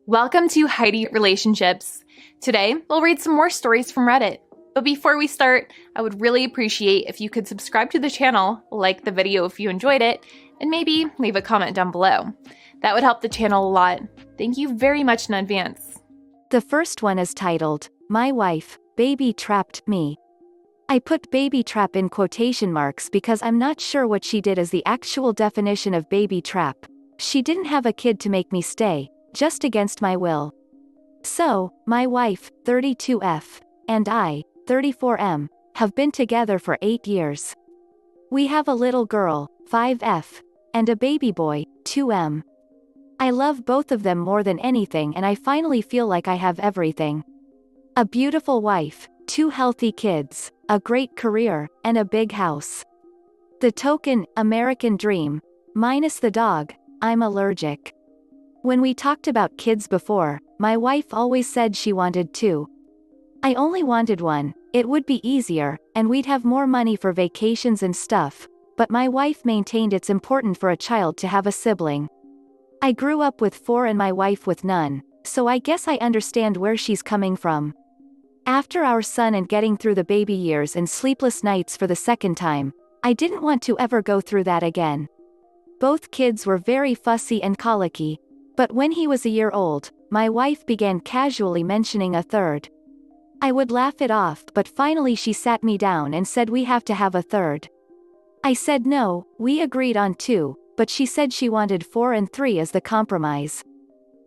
Welcome to Heidi Relationships. Today, we'll read some more stories from Reddit. But before we start, I would really appreciate if you could subscribe to the channel, like the video if you enjoyed it, and maybe leave a comment down below. That would help the channel a lot. Thank you very much in advance. The first one is titled, My Wife, Baby Trapped Me. I put baby trap in quotation marks because I'm not sure what she did as the actual definition of baby trap. She didn't have a kid to make me stay, just against my will. So, my wife, 32F, and I, 34M, have been together for 8 years. We have a little girl, 5F, and a baby boy, 2M. I love both of them more than anything, and I finally feel like I have everything. A beautiful wife, 2 healthy kids, a great career, and a big house. The token, American dream. Minus the dog, I'm allergic. When we talked about kids before, my wife always said she wanted 2. I only wanted 1, it would be easier, and we'd have more money for vacations and stuff, but my wife maintained it's important for a child to have a sibling. I grew up with 4 and my wife with none, so I guess I understand where she's coming from. After our son and getting through the baby years and sleepless nights for the second time, I didn't want to ever go through that again. Both kids were very fussy and colicky. But when he was a year old, my wife began casually mentioning a third. I would laugh it off, but finally she sat me down and said we have to have a third. I said no, we agreed on 2, but she said she wanted 4 and 3 as the compromise.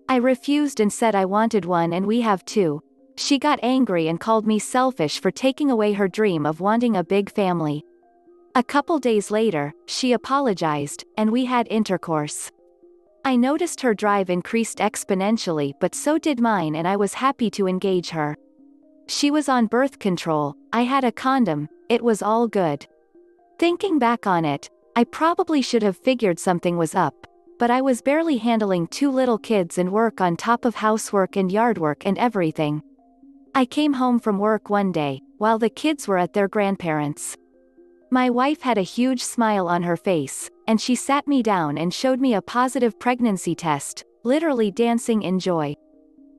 I refused and said I wanted 1 and we have 2. She got angry and called me selfish for taking away her dream of wanting a big family. A couple days later, she apologized, and we had intercourse. I noticed her drive increased exponentially, but so did mine, and I was happy to engage her. She was on birth control, I had a condom, it was all good. Thinking back on it, I probably should have figured something was up, but I was barely handling 2 little kids and work on top of housework and yard work and everything. I came home from work one day, while the kids were at their grandparents'. My wife had a huge smile on her face, and she sat me down and showed me a positive pregnancy test, literally dancing in joy.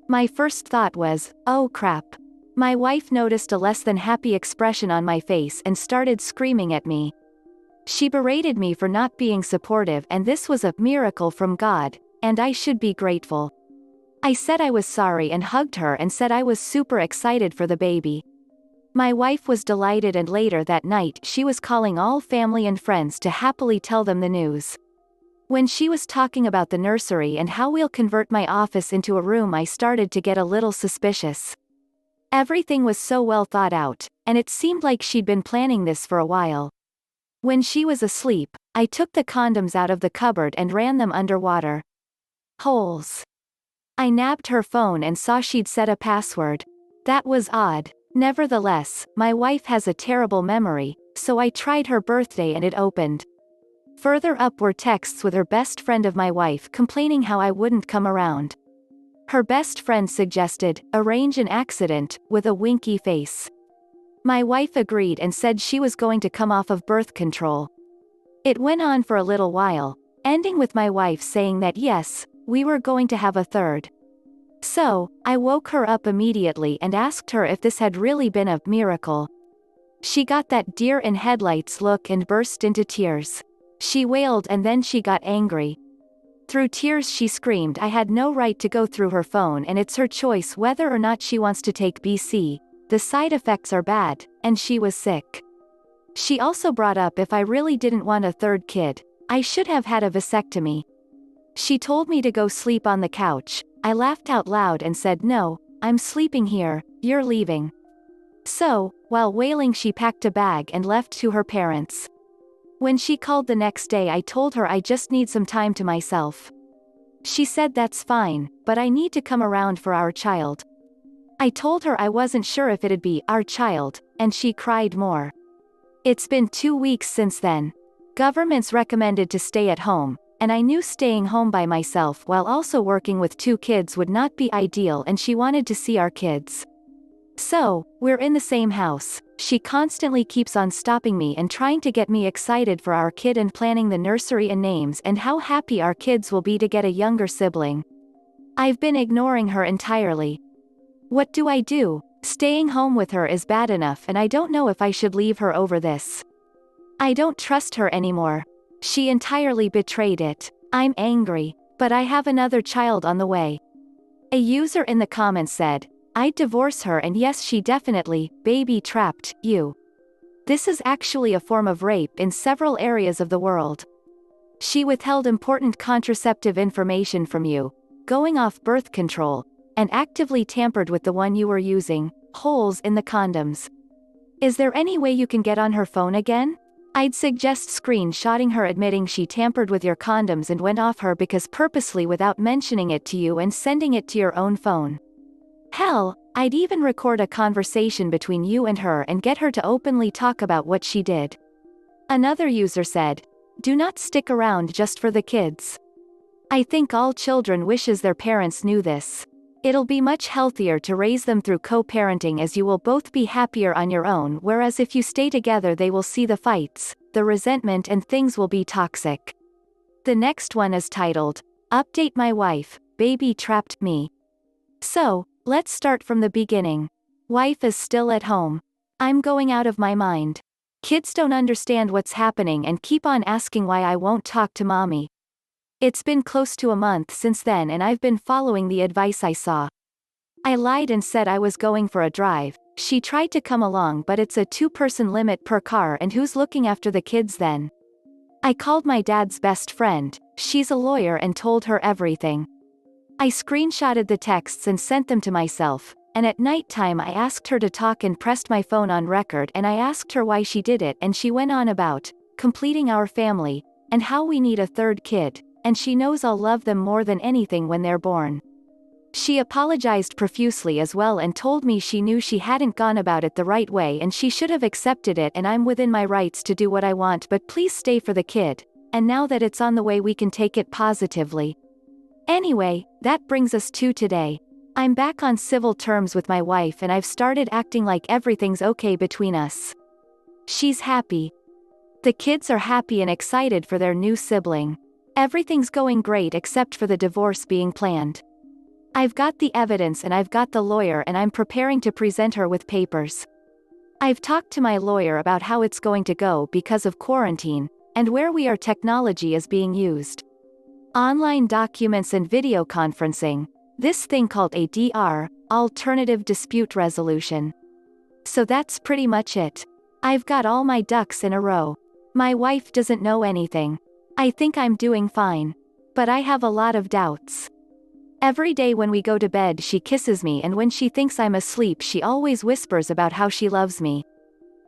My first thought was, oh crap. My wife noticed a less than happy expression on my face and started screaming at me. She berated me for not being supportive, and this was a miracle from God, and I should be grateful. I said I was sorry and hugged her and said I was super excited for the baby. My wife was delighted, and later that night she was calling all family and friends to happily tell them the news. When she was talking about the nursery and how we'll convert my office into a room, I started to get a little suspicious. Everything was so well thought out, and it seemed like she'd been planning this for a while. When she was asleep, I took the condoms out of the cupboard and ran them underwater. Holes. I nabbed her phone and saw she'd set a password. That was odd. Nevertheless, my wife has a terrible memory, so I tried her birthday and it opened. Further up were texts with her best friend of my wife complaining how I wouldn't come around. Her best friend suggested, arrange an accident, with a winky face. My wife agreed and said she was going to come off of birth control. It went on for a little while, ending with my wife saying that yes, we were going to have a third. So, I woke her up immediately and asked her if this had really been a miracle. She got that deer in headlights look and burst into tears. She wailed and then she got angry. Through tears she screamed I had no right to go through her phone and it's her choice whether or not she wants to take BC, the side effects are bad, and she was sick. She also brought up if I really didn't want a third kid, I should have had a vasectomy. She told me to go sleep on the couch. I laughed out loud and said no, I'm sleeping here, you're leaving. So, while wailing she packed a bag and left to her parents. When she called the next day I told her I just need some time to myself. She said that's fine, but I need to come around for our child. I told her I wasn't sure if it'd be our child, and she cried more. It's been 2 weeks since then. Governments recommended to stay at home, and I knew staying home by myself while also working with 2 kids would not be ideal, and she wanted to see our kids. So, we're in the same house. She constantly keeps on stopping me and trying to get me excited for our kid and planning the nursery and names and how happy our kids will be to get a younger sibling. I've been ignoring her entirely. What do I do? Staying home with her is bad enough and I don't know if I should leave her over this. I don't trust her anymore. She entirely betrayed it. I'm angry. But I have another child on the way. A user in the comments said, I'd divorce her and yes she definitely, baby trapped, you. This is actually a form of rape in several areas of the world. She withheld important contraceptive information from you, going off birth control, and actively tampered with the one you were using, holes in the condoms. Is there any way you can get on her phone again? I'd suggest screenshotting her admitting she tampered with your condoms and went off her because purposely without mentioning it to you and sending it to your own phone. Hell, I'd even record a conversation between you and her and get her to openly talk about what she did. Another user said, do not stick around just for the kids. I think all children wishes their parents knew this. It'll be much healthier to raise them through co-parenting as you will both be happier on your own, whereas if you stay together they will see the fights, the resentment and things will be toxic. The next one is titled, Update My Wife, Baby Trapped Me. So, let's start from the beginning. Wife is still at home. I'm going out of my mind. Kids don't understand what's happening and keep on asking why I won't talk to mommy. It's been close to a month since then and I've been following the advice I saw. I lied and said I was going for a drive. She tried to come along but it's a 2-person limit per car and who's looking after the kids then? I called my dad's best friend, she's a lawyer, and told her everything. I screenshotted the texts and sent them to myself, and at nighttime I asked her to talk and pressed my phone on record and I asked her why she did it and she went on about completing our family, and how we need a third kid. And she knows I'll love them more than anything when they're born. She apologized profusely as well and told me she knew she hadn't gone about it the right way and she should have accepted it and I'm within my rights to do what I want but please stay for the kid, and now that it's on the way we can take it positively. Anyway, that brings us to today. I'm back on civil terms with my wife and I've started acting like everything's okay between us. She's happy. The kids are happy and excited for their new sibling. Everything's going great except for the divorce being planned. I've got the evidence and I've got the lawyer and I'm preparing to present her with papers. I've talked to my lawyer about how it's going to go because of quarantine, and where we are technology is being used. Online documents and video conferencing, this thing called ADR, alternative dispute resolution. So that's pretty much it. I've got all my ducks in a row. My wife doesn't know anything. I think I'm doing fine. But I have a lot of doubts. Every day when we go to bed she kisses me and when she thinks I'm asleep she always whispers about how she loves me.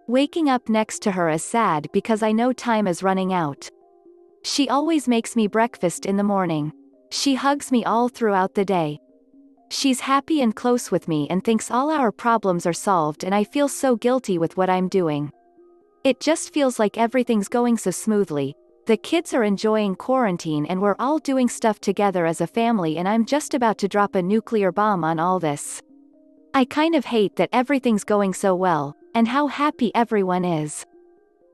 Waking up next to her is sad because I know time is running out. She always makes me breakfast in the morning. She hugs me all throughout the day. She's happy and close with me and thinks all our problems are solved and I feel so guilty with what I'm doing. It just feels like everything's going so smoothly. The kids are enjoying quarantine and we're all doing stuff together as a family and I'm just about to drop a nuclear bomb on all this. I kind of hate that everything's going so well, and how happy everyone is.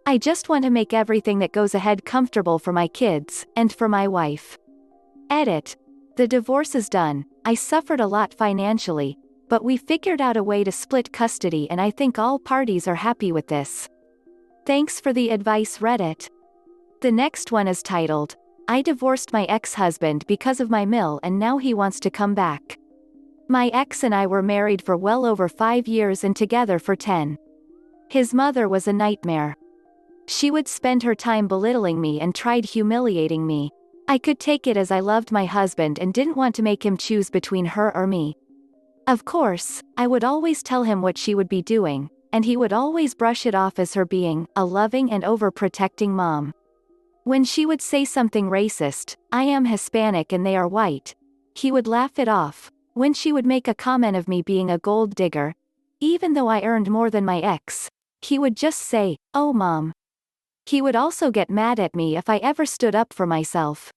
I just want to make everything that goes ahead comfortable for my kids, and for my wife. Edit. The divorce is done. I suffered a lot financially, but we figured out a way to split custody and I think all parties are happy with this. Thanks for the advice, Reddit. The next one is titled, I divorced my ex-husband because of my mill and now he wants to come back. My ex and I were married for well over 5 years and together for 10. His mother was a nightmare. She would spend her time belittling me and tried humiliating me. I could take it as I loved my husband and didn't want to make him choose between her or me. Of course, I would always tell him what she would be doing, and he would always brush it off as her being a loving and overprotecting mom. When she would say something racist, I am Hispanic and they are white, he would laugh it off. When she would make a comment of me being a gold digger, even though I earned more than my ex, he would just say, "Oh mom." He would also get mad at me if I ever stood up for myself.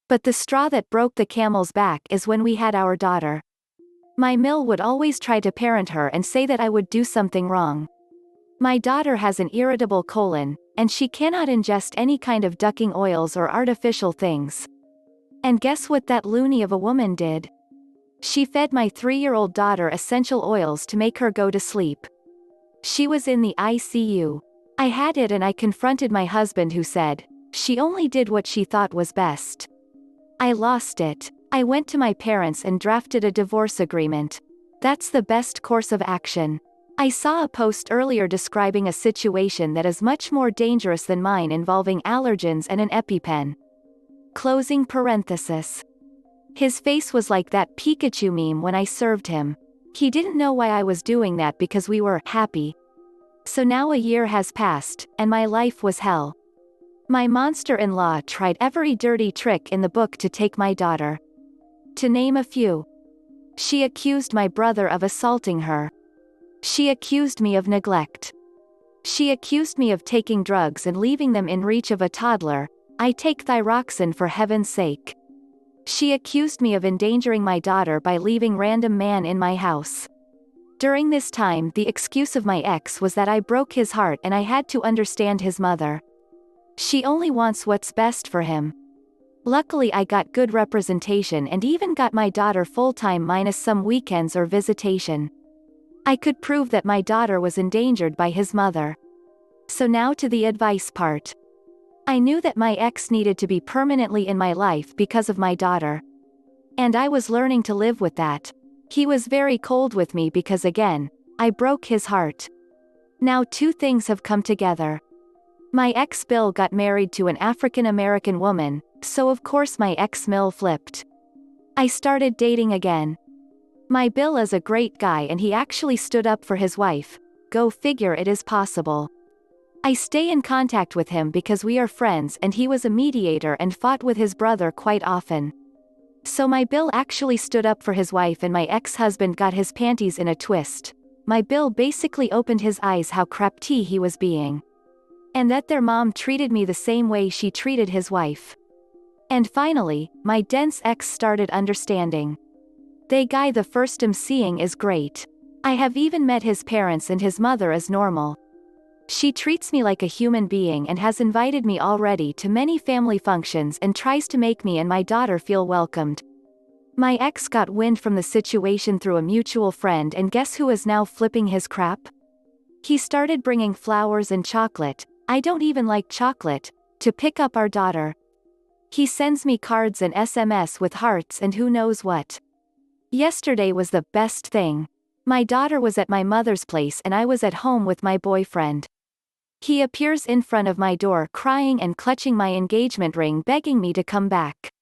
But the straw that broke the camel's back is when we had our daughter. My mill would always try to parent her and say that I would do something wrong. My daughter has an irritable colon, and she cannot ingest any kind of ducking oils or artificial things. And guess what that loony of a woman did? She fed my 3-year-old daughter essential oils to make her go to sleep. She was in the ICU. I had it and I confronted my husband who said, "She only did what she thought was best." I lost it. I went to my parents and drafted a divorce agreement. That's the best course of action. I saw a post earlier describing a situation that is much more dangerous than mine involving allergens and an EpiPen. Closing parenthesis. His face was like that Pikachu meme when I served him. He didn't know why I was doing that because we were happy. So now a year has passed, and my life was hell. My monster-in-law tried every dirty trick in the book to take my daughter. To name a few. She accused my brother of assaulting her. She accused me of neglect. She accused me of taking drugs and leaving them in reach of a toddler. I take thyroxine for heaven's sake. She accused me of endangering my daughter by leaving random man in my house. During this time the excuse of my ex was that I broke his heart and I had to understand his mother. She only wants what's best for him. Luckily I got good representation and even got my daughter full-time minus some weekends or visitation. I could prove that my daughter was endangered by his mother. So now to the advice part. I knew that my ex needed to be permanently in my life because of my daughter. And I was learning to live with that. He was very cold with me because again, I broke his heart. Now two things have come together. My ex Bill got married to an African American woman, so of course my ex Mill flipped. I started dating again. My Bill is a great guy and he actually stood up for his wife. Go figure, it is possible. I stay in contact with him because we are friends and he was a mediator and fought with his brother quite often. So my Bill actually stood up for his wife and my ex-husband got his panties in a twist. My Bill basically opened his eyes how crafty he was being. And that their mom treated me the same way she treated his wife. And finally, my dense ex started understanding. The guy the first I'm seeing is great. I have even met his parents and his mother is normal. She treats me like a human being and has invited me already to many family functions and tries to make me and my daughter feel welcomed. My ex got wind from the situation through a mutual friend and guess who is now flipping his crap? He started bringing flowers and chocolate, I don't even like chocolate, to pick up our daughter. He sends me cards and SMS with hearts and who knows what. Yesterday was the best thing. My daughter was at my mother's place and I was at home with my boyfriend. He appears in front of my door crying and clutching my engagement ring begging me to come back.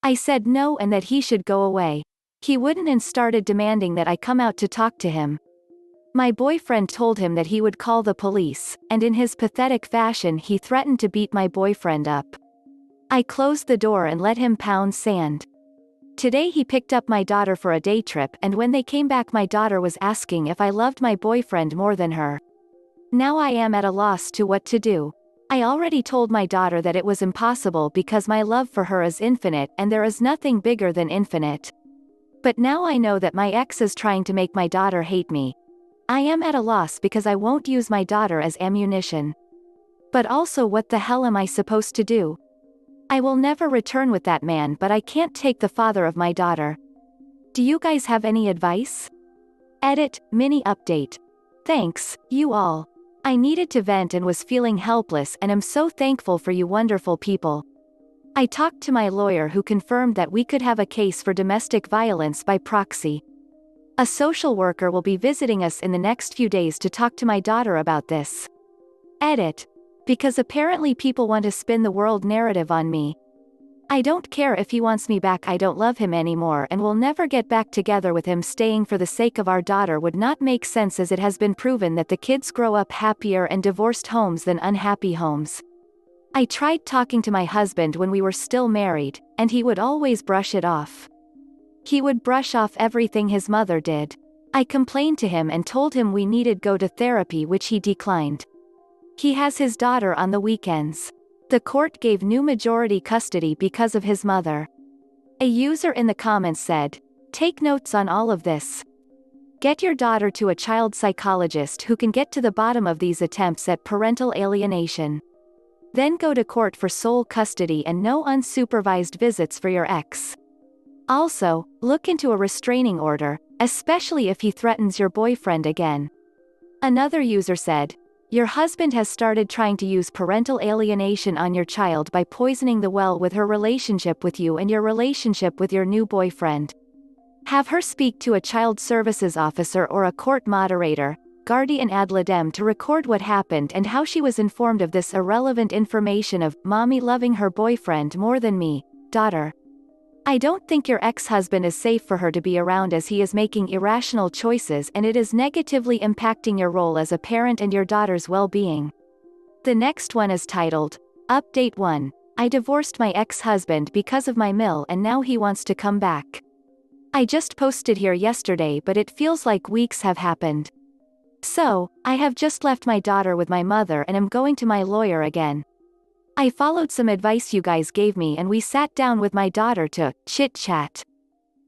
I said no and that he should go away. He wouldn't and started demanding that I come out to talk to him. My boyfriend told him that he would call the police, and in his pathetic fashion he threatened to beat my boyfriend up. I closed the door and let him pound sand. Today he picked up my daughter for a day trip and when they came back my daughter was asking if I loved my boyfriend more than her. Now I am at a loss to what to do. I already told my daughter that it was impossible because my love for her is infinite and there is nothing bigger than infinite. But now I know that my ex is trying to make my daughter hate me. I am at a loss because I won't use my daughter as ammunition. But also what the hell am I supposed to do? I will never return with that man but I can't take the father of my daughter. Do you guys have any advice? Edit, mini update. Thanks, you all. I needed to vent and was feeling helpless and am so thankful for you wonderful people. I talked to my lawyer who confirmed that we could have a case for domestic violence by proxy. A social worker will be visiting us in the next few days to talk to my daughter about this. Edit. Because apparently people want to spin the world narrative on me. I don't care if he wants me back, I don't love him anymore and will never get back together with him. Staying for the sake of our daughter would not make sense as it has been proven that the kids grow up happier in divorced homes than unhappy homes. I tried talking to my husband when we were still married, and he would always brush it off. He would brush off everything his mother did. I complained to him and told him we needed go to therapy which he declined. He has his daughter on the weekends. The court gave new majority custody because of his mother. A user in the comments said, "Take notes on all of this. Get your daughter to a child psychologist who can get to the bottom of these attempts at parental alienation. Then go to court for sole custody and no unsupervised visits for your ex." Also, look into a restraining order, especially if he threatens your boyfriend again. Another user said, your husband has started trying to use parental alienation on your child by poisoning the well with her relationship with you and your relationship with your new boyfriend. Have her speak to a child services officer or a court moderator, guardian ad litem, to record what happened and how she was informed of this irrelevant information of mommy loving her boyfriend more than me, daughter. I don't think your ex-husband is safe for her to be around, as he is making irrational choices and it is negatively impacting your role as a parent and your daughter's well-being. The next one is titled, Update 1. I divorced my ex-husband because of my mill and now he wants to come back. I just posted here yesterday, but it feels like weeks have happened. So, I have just left my daughter with my mother and am going to my lawyer again. I followed some advice you guys gave me and we sat down with my daughter to chit-chat.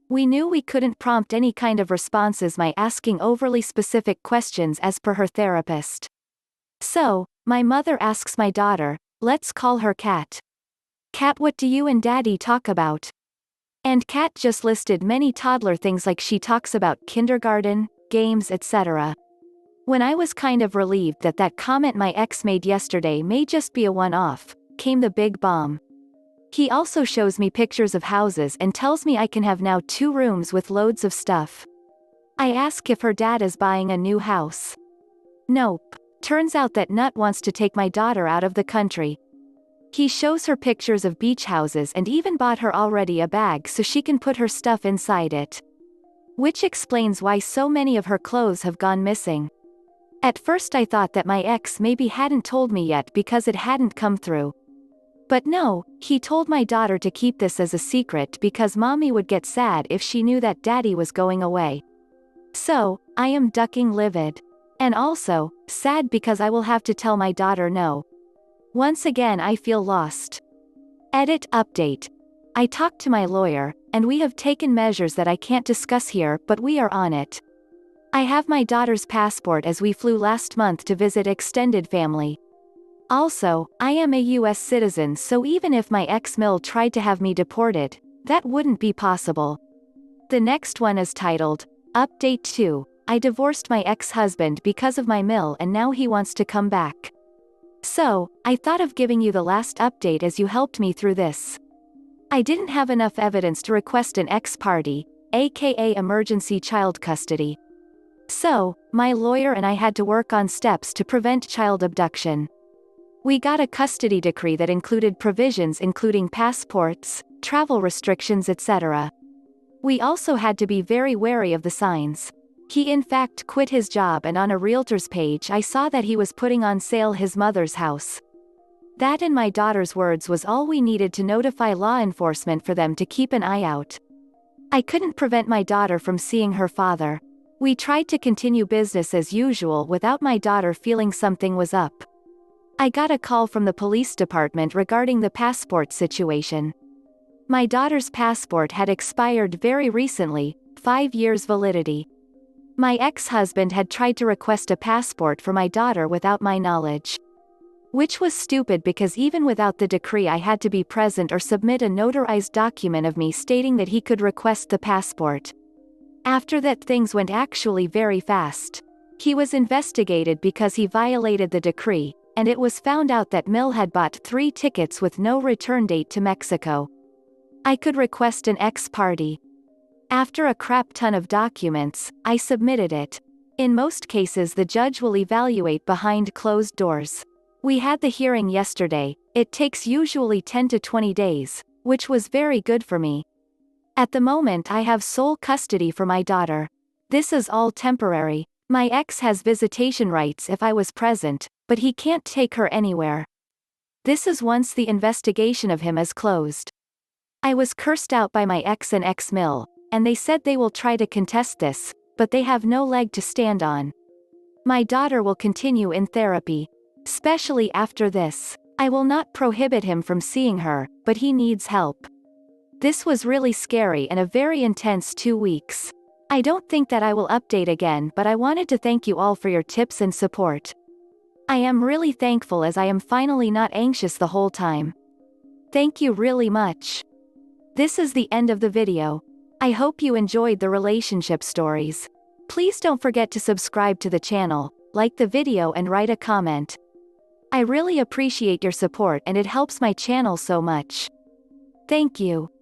We knew we couldn't prompt any kind of responses by asking overly specific questions as per her therapist. So, my mother asks my daughter, let's call her Kat. Kat, what do you and Daddy talk about? And Kat just listed many toddler things, like she talks about kindergarten, games, etc. When I was kind of relieved that that comment my ex made yesterday may just be a one-off, came the big bomb. He also shows me pictures of houses and tells me I can have now 2 rooms with loads of stuff. I ask if her dad is buying a new house. Nope. Turns out that Nut wants to take my daughter out of the country. He shows her pictures of beach houses and even bought her already a bag so she can put her stuff inside it. Which explains why so many of her clothes have gone missing. At first I thought that my ex maybe hadn't told me yet because it hadn't come through. But no, he told my daughter to keep this as a secret because mommy would get sad if she knew that daddy was going away. So, I am ducking livid. And also, sad because I will have to tell my daughter no. Once again I feel lost. Edit update. I talked to my lawyer, and we have taken measures that I can't discuss here, but we are on it. I have my daughter's passport as we flew last month to visit extended family. Also, I am a US citizen, so even if my ex-mill tried to have me deported, that wouldn't be possible. The next one is titled, Update 2. I divorced my ex-husband because of my mill and now he wants to come back. So, I thought of giving you the last update as you helped me through this. I didn't have enough evidence to request an ex-parte, aka emergency child custody. So, my lawyer and I had to work on steps to prevent child abduction. We got a custody decree that included provisions including passports, travel restrictions, etc. We also had to be very wary of the signs. He in fact quit his job, and on a realtor's page I saw that he was putting on sale his mother's house. That, in my daughter's words, was all we needed to notify law enforcement for them to keep an eye out. I couldn't prevent my daughter from seeing her father. We tried to continue business as usual without my daughter feeling something was up. I got a call from the police department regarding the passport situation. My daughter's passport had expired very recently, 5 years validity. My ex-husband had tried to request a passport for my daughter without my knowledge. Which was stupid because even without the decree I had to be present or submit a notarized document of me stating that he could request the passport. After that, things went actually very fast. He was investigated because he violated the decree, and it was found out that Mill had bought 3 tickets with no return date to Mexico. I could request an ex-parte. After a crap ton of documents, I submitted it. In most cases the judge will evaluate behind closed doors. We had the hearing yesterday. It takes usually 10 to 20 days, which was very good for me. At the moment I have sole custody for my daughter. This is all temporary. My ex has visitation rights if I was present, but he can't take her anywhere. This is once the investigation of him is closed. I was cursed out by my ex and ex-mill, and they said they will try to contest this, but they have no leg to stand on. My daughter will continue in therapy. Especially after this. I will not prohibit him from seeing her, but he needs help. This was really scary and a very intense 2 weeks. I don't think that I will update again, but I wanted to thank you all for your tips and support. I am really thankful as I am finally not anxious the whole time. Thank you really much. This is the end of the video. I hope you enjoyed the relationship stories. Please don't forget to subscribe to the channel, like the video and write a comment. I really appreciate your support and it helps my channel so much. Thank you.